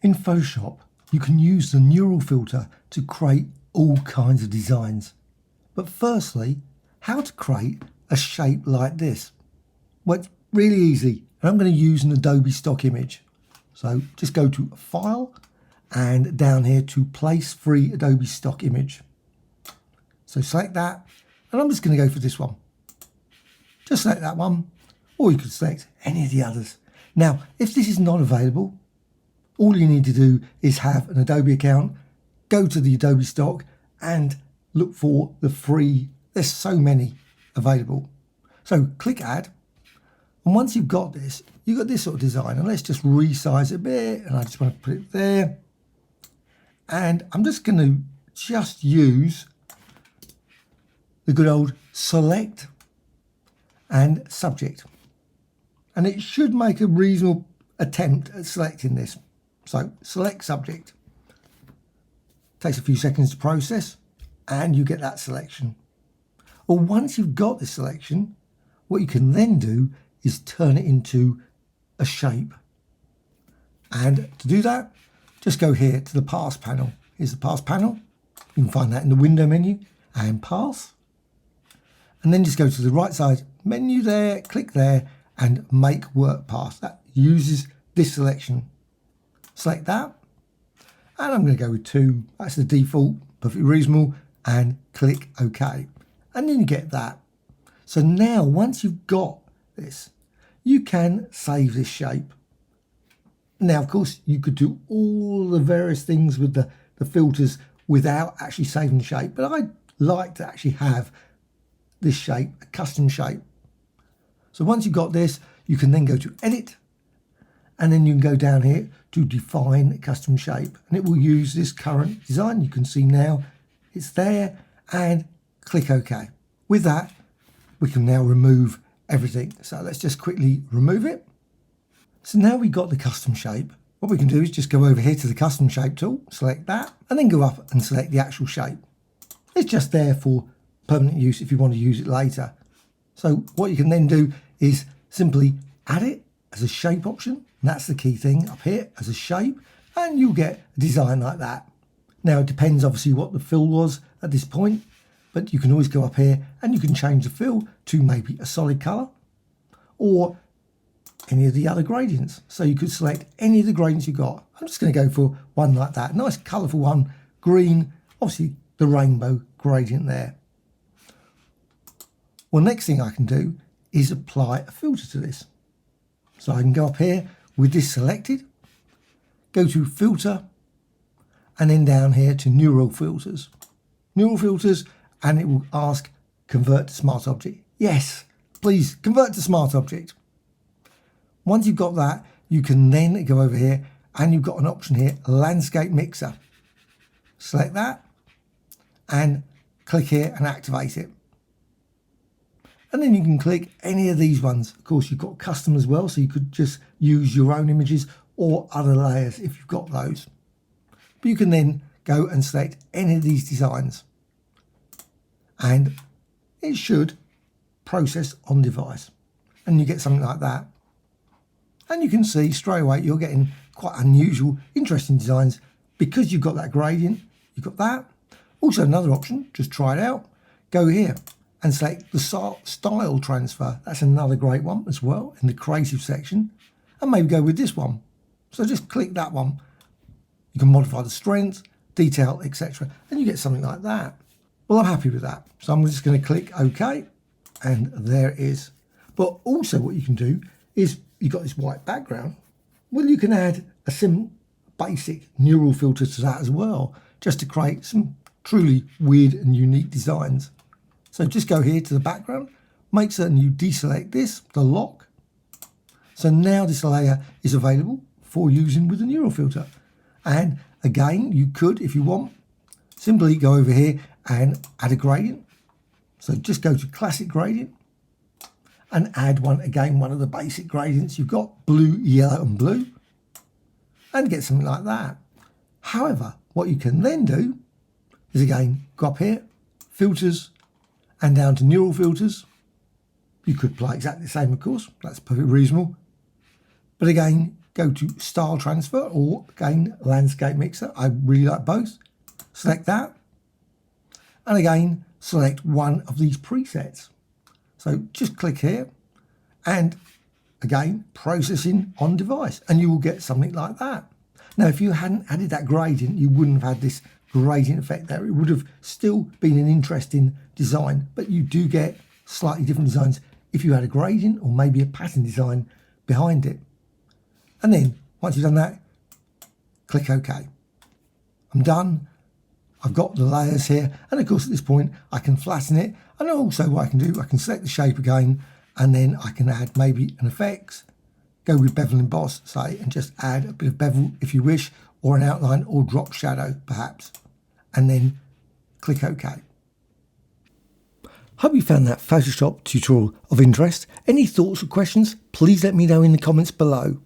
In Photoshop, you can use the neural filter to create all kinds of designs. But firstly, how to create a shape like this? Well, it's really easy, and I'm going to use an Adobe stock image. So just go to File and down here to Place Free Adobe Stock Image. So select that, and I'm just going to go for this one. Just select that one, or you could select any of the others. Now, if this is not available, all you need to do is have an Adobe account, go to the Adobe stock and look for the free. There's so many available. So click Add. And once you've got this, you've got this sort of design. And let's just resize it a bit. And I just want to put it there. And I'm just going to just use the good old select and subject. And it should make a reasonable attempt at selecting this. So select subject. Takes a few seconds to process and you get that selection. Well, once you've got this selection, what you can then do is turn it into a shape. And to do that, just go here to the Pass panel. Here's the Pass panel. You can find that in the window menu and Pass. And then just go to the right side menu there, click there and Make Work Path. That uses this selection. Select that, and I'm going to go with 2. That's the default, perfectly reasonable, and click OK. And then you get that. So now, once you've got this, you can save this shape. Now, of course, you could do all the various things with the filters without actually saving the shape, but I like to actually have this shape, a custom shape. So once you've got this, you can then go to Edit, and then you can go down here to define custom shape, and it will use this current design. You can see now it's there, and click OK. With that, we can now remove everything. So let's just quickly remove it. So now we've got the custom shape. What we can do is just go over here to the custom shape tool, select that, and then go up and select the actual shape. It's just there for permanent use if you want to use it later. So what you can then do is simply add it as a shape option. And that's the key thing up here as a shape, and you'll get a design like that. Now it depends obviously what the fill was at this point, but you can always go up here and you can change the fill to maybe a solid color or any of the other gradients. So you could select any of the gradients you've got. I'm just going to go for one like that, nice colorful one, green, obviously the rainbow gradient there. Well, next thing I can do is apply a filter to this. So I can go up here with this selected, go to Filter, and then down here to Neural Filters. Neural Filters, and it will ask Convert to Smart Object. Yes, please convert to Smart Object. Once you've got that, you can then go over here and you've got an option here, Landscape Mixer. Select that and click here and activate it. And then you can click any of these ones. Of course, you've got custom as well, so you could just use your own images or other layers if you've got those. But you can then go and select any of these designs. And it should process on device. And you get something like that. And you can see straight away you're getting quite unusual, interesting designs because you've got that gradient. You've got that. Also another option, just try it out. Go here and select the style transfer. That's another great one as well in the creative section. And maybe go with this one. So just click that one. You can modify the strength, detail, etc. And you get something like that. Well, I'm happy with that. So I'm just going to click OK. And there it is. But also what you can do is you've got this white background. Well, you can add a simple basic neural filter to that as well, just to create some truly weird and unique designs. So just go here to the background, make certain you deselect this, the lock. So now this layer is available for using with the neural filter. And again, you could, if you want, simply go over here and add a gradient. So just go to classic gradient and add one of the basic gradients. You've got blue, yellow and blue, and get something like that. However, what you can then do is again, go up here, filters, and down to neural filters. You could apply exactly the same, of course. That's perfectly reasonable. But again, go to Style Transfer, or again, Landscape Mixer. I really like both. Select that. And again, select one of these presets. So just click here and again, processing on device, and you will get something like that. Now, if you hadn't added that gradient, you wouldn't have had this gradient effect there. It would have still been an interesting design, but you do get slightly different designs if you had a gradient or maybe a pattern design behind it. And then once you've done that, click OK. I'm done. I've got the layers here, and of course at this point I can flatten it, and also what I can do, I can select the shape again, and then I can add maybe an effects, go with bevel emboss, say, and just add a bit of bevel if you wish, or an outline or drop shadow perhaps, and then click OK. Hope you found that Photoshop tutorial of interest. Any thoughts or questions, please let me know in the comments below.